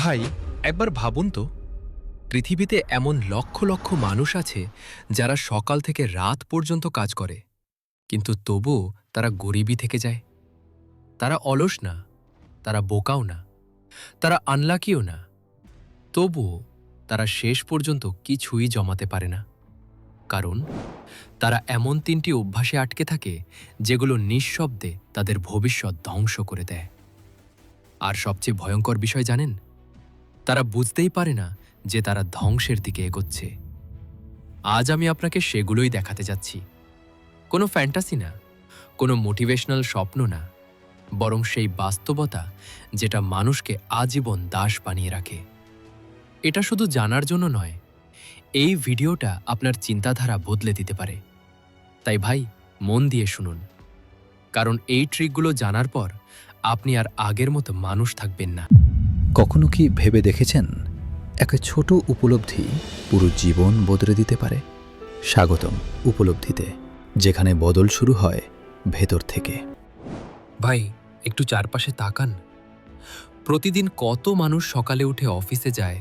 ভাই, একবার ভাবুন তো, পৃথিবীতে এমন লক্ষ লক্ষ মানুষ আছে যারা সকাল থেকে রাত পর্যন্ত কাজ করে, কিন্তু তবুও তারা গরিবই থেকে যায়। তারা অলস না, তারা বোকাও না, তারা আনলাকিও না, তবুও তারা শেষ পর্যন্ত কিছুই জমাতে পারে না। কারণ তারা এমন তিনটি অভ্যাসে আটকে থাকে যেগুলো নিঃশব্দে তাদের ভবিষ্যৎ ধ্বংস করে দেয়। আর সবচেয়ে ভয়ঙ্কর বিষয় জানেন, তারা বুঝতেই পারে না যে তারা ধ্বংসের দিকে এগোচ্ছে। আজ আমি আপনাকে সেগুলোই দেখাতে যাচ্ছি। কোনো ফ্যান্টাসি না, কোনো মোটিভেশনাল স্বপ্ন না, বরং সেই বাস্তবতা যেটা মানুষকে আজীবন দাস বানিয়ে রাখে। এটা শুধু জানার জন্য নয়, এই ভিডিওটা আপনার চিন্তাধারা বদলে দিতে পারে। তাই ভাই, মন দিয়ে শুনুন, কারণ এই ট্রিকগুলো জানার পর আপনি আর আগের মতো মানুষ থাকবেন না। কখনো কি ভেবে দেখেছেন একটা ছোট উপলব্ধি পুরো জীবন বদলে দিতে পারে? স্বাগতম উপলব্ধিতে, যেখানে বদল শুরু হয় ভেতর থেকে। ভাই, একটু চারপাশে তাকান। প্রতিদিন কত মানুষ সকালে উঠে অফিসে যায়,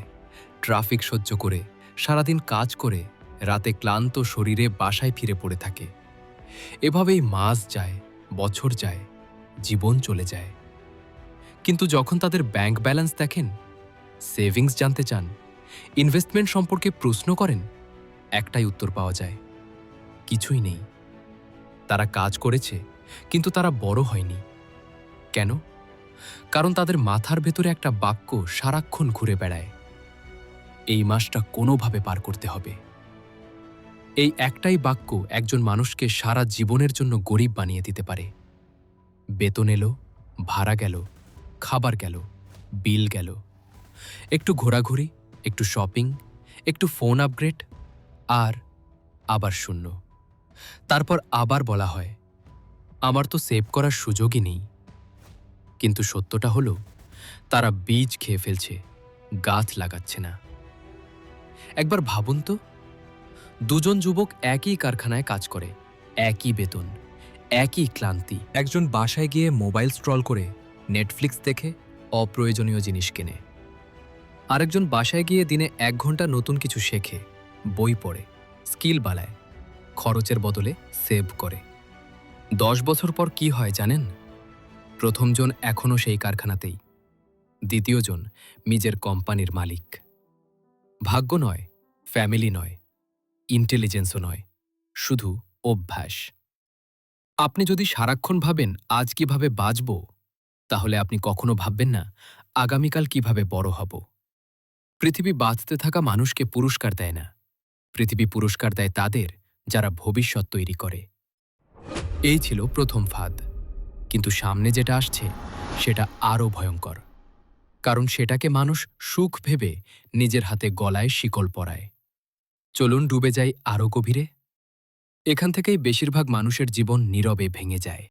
ট্রাফিক সহ্য করে, সারাদিন কাজ করে, রাতে ক্লান্ত শরীরে বাসায় ফিরে পড়ে থাকে। এভাবেই মাস যায়, বছর যায়, জীবন চলে যায়। কিন্তু যখন তাদের ব্যাংক ব্যালেন্স দেখেন, সেভিংস জানতে চান, ইনভেস্টমেন্ট সম্পর্কে প্রশ্ন করেন, একটাই উত্তর পাওয়া যায়: কিছুই নেই। তারা কাজ করেছে, কিন্তু তারা বড় হয়নি। কেন? কারণ তাদের মাথার ভেতরে একটা বাক্য সারাক্ষণ ঘুরে বেড়ায়: এই মাসটা কোনোভাবে পার করতে হবে। এই একটাই বাক্য একজন মানুষকে সারা জীবনের জন্য গরিব বানিয়ে দিতে পারে। বেতন এলো, ভাড়া গেল, খাবার গেল, বিল গেল, একটু ঘোরাঘুরি, একটু শপিং, একটু ফোন আপগ্রেড, আর আবার শূন্য। তারপর আবার বলা হয়, আমার তো সেভ করার সুযোগই নেই। কিন্তু সত্যটা হলো, তারা বীজ খেয়ে ফেলছে, গাছ লাগাচ্ছে না। একবার ভাবুন তো, দুজন যুবক একই কারখানায় কাজ করে, একই বেতন, একই ক্লান্তি। একজন বাসায় গিয়ে মোবাইল স্ক্রল করে, নেটফ্লিক্স দেখে, অপ্রয়োজনীয় জিনিস কেনে। আরেকজন বাসায় গিয়ে দিনে 1 ঘন্টা নতুন কিছু শেখে, বই পড়ে, স্কিল বাড়ায়, খরচের বদলে সেভ করে। 10 বছর পর কি হয় জানেন? প্রথমজন এখনও সেই কারখানাতেই, দ্বিতীয়জন নিজের কোম্পানির মালিক। ভাগ্য নয়, ফ্যামিলি নয়, ইন্টেলিজেন্সও নয়, শুধু অভ্যাস। আপনি যদি সারাক্ষণ ভাবেন আজ কিভাবে বাঁচব, তাহলে আপনি কখনো ভাববেন না আগামীকাল কিভাবে বড় হব। পৃথিবী বাঁচতে থাকা মানুষকে পুরস্কার দেয় না, পৃথিবী পুরস্কার দেয় তাদের যারা ভবিষ্যৎ তৈরি করে। এই ছিল প্রথম ফাঁদ, কিন্তু সামনে যেটা আসছে সেটা আরও ভয়ঙ্কর। কারণ সেটাকে মানুষ সুখ ভেবে নিজের হাতে গলায় শিকল পরায়। চলুন ডুবে যাই আরও গভীরে। এখান থেকেই বেশিরভাগ মানুষের জীবন নীরবে ভেঙে যায়।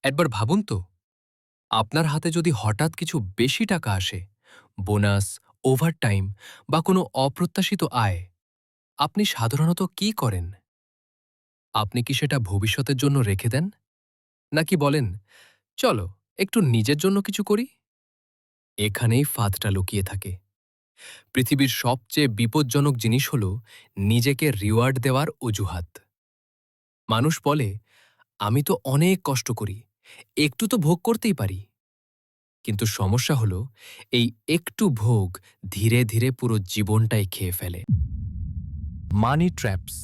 একবার ভাবুন তো, আপনার হাতে যদি হঠাৎ কিছু বেশি টাকা আসে, বোনাস, ওভারটাইম বা কোনো অপ্রত্যাশিত আয়, আপনি সাধারণত কি করেন? আপনি কি সেটা ভবিষ্যতের জন্য রেখে দেন, নাকি বলেন, চলো একটু নিজের জন্য কিছু করি? এখানেই ফাঁদটা লুকিয়ে থাকে। পৃথিবীর সবচেয়ে বিপজ্জনক জিনিস হল নিজেকে রিওয়ার্ড দেওয়ার অজুহাত। মানুষ বলে, আমি তো অনেক কষ্ট করি, একটু তো ভোগ করতেই পারি। কিন্তু সমস্যা হল, এই একটু ভোগ ধীরে ধীরে পুরো জীবনটাই খেয়ে ফেলে। মানি ট্র্যাপস,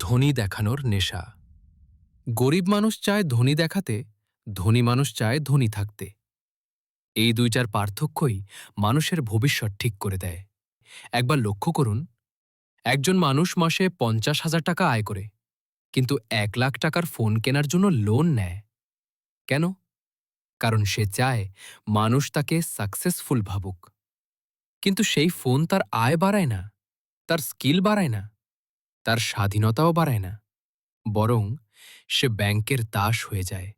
ধনী দেখানোর নেশা। গরিব মানুষ চায় ধনী দেখাতে, ধনী মানুষ চায় ধনী থাকতে। এই দুইটার পার্থক্যই মানুষের ভবিষ্যৎ ঠিক করে দেয়। একবার লক্ষ্য করুন, একজন মানুষ মাসে 50,000 টাকা আয় করে, কিন্তু 1 লাখ টাকার ফোন কেনার জন্য লোন নেয়। কেন? কারণ সে চায় মানুষ তাকে সাকসেসফুল ভাবুক। কিন্তু সেই ফোন তার আয় বাড়ায় না, তার স্কিল বাড়ায় না, তার স্বাধীনতাও বাড়ায় না, বরং সে ব্যাংকের দাস হয়ে যায়।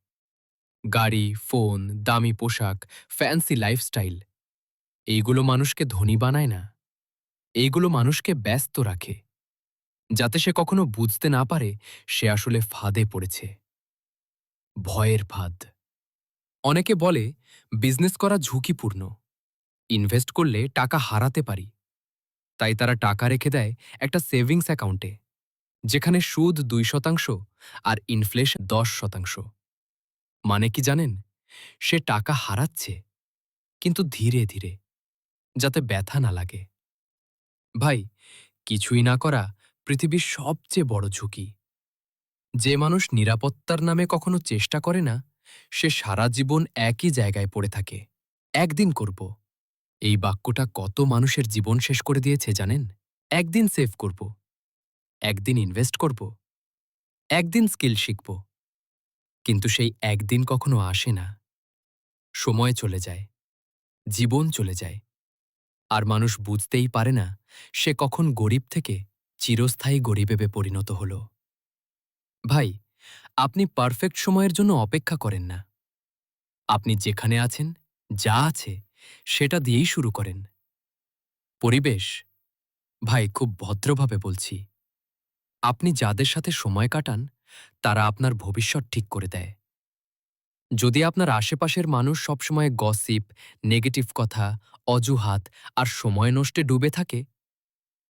গাড়ি, ফোন, দামি পোশাক, ফ্যান্সি লাইফস্টাইল, এইগুলো মানুষকে ধনী বানায় না, এইগুলো মানুষকে ব্যস্ত রাখে, যাতে সে কখনো বুঝতে না পারে সে আসলে ফাঁদে পড়েছে। ভয়ের ফাঁদ। অনেকে বলে বিজনেস করা ঝুঁকিপূর্ণ, ইনভেস্ট করলে টাকা হারাতে পারি। তাই তারা টাকা রেখে দেয় একটা সেভিংস অ্যাকাউন্টে, যেখানে সুদ 2% আর ইনফ্লেশন 10%। মানে কি জানেন? সে টাকা হারাচ্ছে, কিন্তু ধীরে ধীরে, যাতে ব্যথা না লাগে। ভাই, কিছুই না করা পৃথিবীর সবচেয়ে বড় ঝুঁকি। যে মানুষ নিরাপত্তার নামে কখনো চেষ্টা করে না, সে সারা জীবন একই জায়গায় পড়ে থাকে। একদিন করব, এই বাক্যটা কত মানুষের জীবন শেষ করে দিয়েছে জানেন? একদিন সেভ করব, একদিন ইনভেস্ট করব, একদিন স্কিল শিখব, কিন্তু সেই একদিন কখনো আসে না। সময় চলে যায়, জীবন চলে যায়, আর মানুষ বুঝতেই পারে না সে কখন গরিব থেকে চিরস্থায়ী গরিবে পরিণত হল। ভাই, আপনি পারফেক্ট সময়ের জন্য অপেক্ষা করেন না। আপনি যেখানে আছেন, যা আছে, সেটা দিয়েই শুরু করেন। পরিবেশ, ভাই, খুব ভদ্রভাবে বলছি, আপনি যাদের সাথে সময় কাটান তারা আপনার ভবিষ্যৎ ঠিক করে দেয়। যদি আপনার আশেপাশের মানুষ সবসময় গসিপ, নেগেটিভ কথা, অজুহাত আর সময় নষ্টে ডুবে থাকে,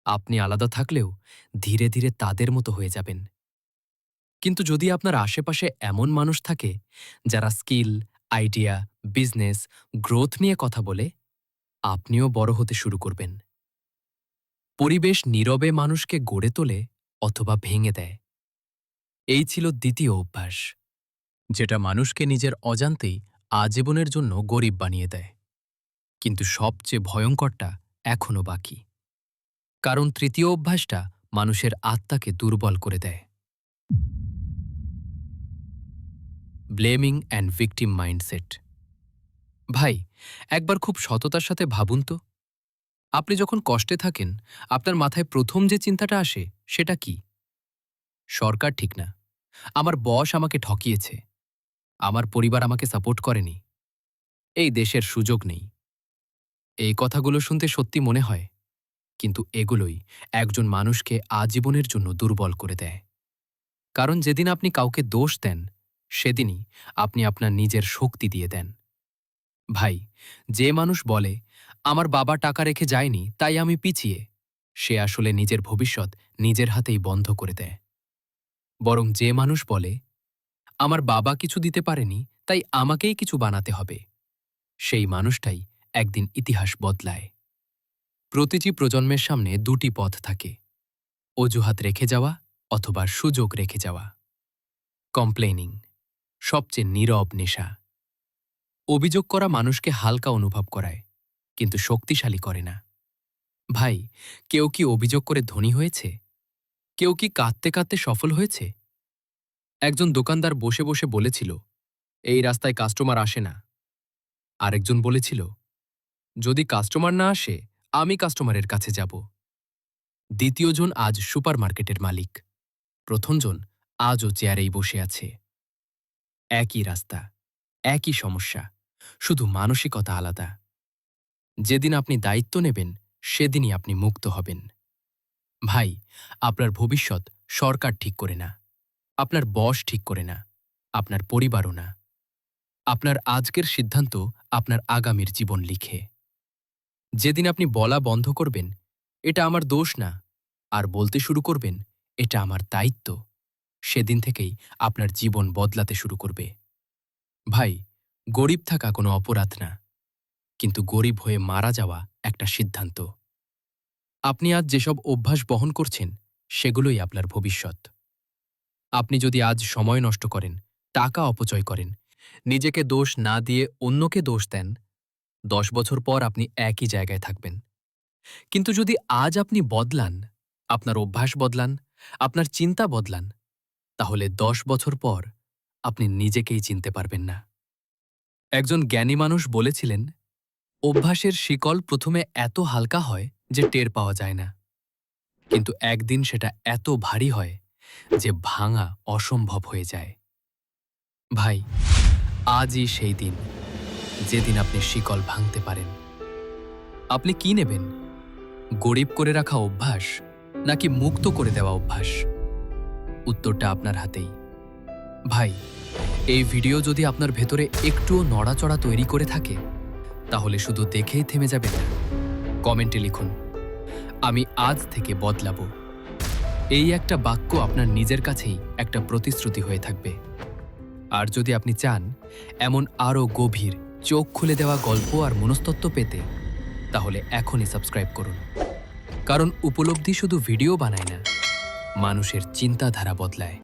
আপনি আলাদা থাকলেও ধীরে ধীরে তাদের মতো হয়ে যাবেন। কিন্তু যদি আপনার আশেপাশে এমন মানুষ থাকে যারা স্কিল, আইডিয়া, বিজনেস, গ্রোথ নিয়ে কথা বলে, আপনিও বড় হতে শুরু করবেন। পরিবেশ নীরবে মানুষকে গড়ে তোলে অথবা ভেঙে দেয়। এই ছিল দ্বিতীয় অভ্যাস, যেটা মানুষকে নিজের অজান্তেই আজীবনের জন্য গরিব বানিয়ে দেয়। কিন্তু সবচেয়ে ভয়ঙ্করটা এখনও বাকি, কারণ তৃতীয় অভ্যাসটা মানুষের আত্মাকে দুর্বল করে দেয়। Blaming and victim mindset. ভাই, একবার খুব সততার সাথে ভাবুন তো, আপনি যখন কষ্টে থাকেন আপনার মাথায় প্রথম যে চিন্তাটা আসে সেটা কি? সরকার ঠিক না, আমার বস আমাকে ঠকিয়েছে, আমার পরিবার আমাকে সাপোর্ট করেনি, এই দেশের সুযোগ নেই। এই কথাগুলো শুনতে সত্যি মনে হয়, কিন্তু এগুলোই একজন মানুষকে আজীবনের জন্য দুর্বল করে দেয়। কারণ যেদিন আপনি কাউকে দোষ দেন, সেদিনই আপনি আপনার নিজের শক্তি দিয়ে দেন। ভাই, যে মানুষ বলে আমার বাবা টাকা রেখে যায়নি তাই আমি পিছিয়ে, সে আসলে নিজের ভবিষ্যৎ নিজের হাতেই বন্ধ করে দেয়। বরং যে মানুষ বলে আমার বাবা কিছু দিতে পারেনি তাই আমাকেই কিছু বানাতে হবে, সেই মানুষটাই একদিন ইতিহাস বদলায়। প্রতিটি প্রজন্মের সামনে দুটি পথ থাকে, অজুহাত রেখে যাওয়া অথবা সুযোগ রেখে যাওয়া। কমপ্লেনিং সবচেয়ে নীরব নেশা। অভিযোগ করা মানুষকে হালকা অনুভব করায়, কিন্তু শক্তিশালী করে না। ভাই, কেউ কি অভিযোগ করে ধনী হয়েছে? কেউ কি কাঁদতে কাঁদতে সফল হয়েছে? একজন দোকানদার বসে বসে বলেছিল, এই রাস্তায় কাস্টমার আসে না। আরেকজন বলেছিল, যদি কাস্টমার না আসে আমি কাস্টমারের কাছে যাব। দ্বিতীয়জন আজ সুপারমার্কেটের মালিক, প্রথমজন আজও চেয়ারেই বসে আছে। একই রাস্তা, একই সমস্যা, শুধু মানসিকতা আলাদা। যেদিন আপনি দায়িত্ব নেবেন সেদিনই আপনি মুক্ত হবেন। ভাই, আপনার ভবিষ্যৎ সরকার ঠিক করে না, আপনার বস ঠিক করে না, আপনার পরিবারও না। আপনার আজকের সিদ্ধান্ত আপনার আগামীর জীবন লিখে। যেদিন আপনি বলা বন্ধ করবেন এটা আমার দোষ না, আর বলতে শুরু করবেন এটা আমার দায়িত্ব, সেদিন থেকেই আপনার জীবন বদলাতে শুরু করবে। ভাই, গরিব থাকা কোনো অপরাধ না, কিন্তু গরিব হয়ে মারা যাওয়া একটা সিদ্ধান্ত। আপনি আজ যেসব অভ্যাস বহন করছেন সেগুলোই আপনার ভবিষ্যৎ। আপনি যদি আজ সময় নষ্ট করেন, টাকা অপচয় করেন, নিজেকে দোষ না দিয়ে অন্যকে দোষ দেন, 10 বছর পর আপনি একই জায়গায় থাকবেন। কিন্তু যদি আজ আপনি বদলান, আপনার অভ্যাস বদলান, আপনার চিন্তা বদলান, তাহলে 10 বছর পর আপনি নিজেকেই চিনতে পারবেন না। একজন জ্ঞানী মানুষ বলেছিলেন, অভ্যাসের শিকল প্রথমে এত হালকা হয় যে টের পাওয়া যায় না, কিন্তু একদিন সেটা এত ভারী হয় যে ভাঙা অসম্ভব হয়ে যায়। ভাই, আজই সেই দিন যেদিন আপনি শিকল ভাঙতে পারেন। আপনি কি নেবেন? গরিব করে রাখা অভ্যাস নাকি মুক্ত করে দেওয়া অভ্যাস? উত্তরটা আপনার হাতেই। ভাই, এই ভিডিও যদি আপনার ভেতরে একটুও নড়াচড়া তৈরি করে থাকে তাহলে শুধু দেখেই থেমে যাবেন না। কমেন্টে লিখুন, আমি আজ থেকে বদলাবো। এই একটা বাক্য আপনার নিজের কাছেই একটা প্রতিশ্রুতি হয়ে থাকবে। আর যদি আপনি চান এমন আরও গভীর, চোখ খুলে দেওয়া গল্প আর মনস্তত্ত্ব পেতে, তাহলে এখনই সাবস্ক্রাইব করুন। কারণ উপলব্ধি শুধু ভিডিও বানায় না, মানুষের চিন্তাধারা বদলায়।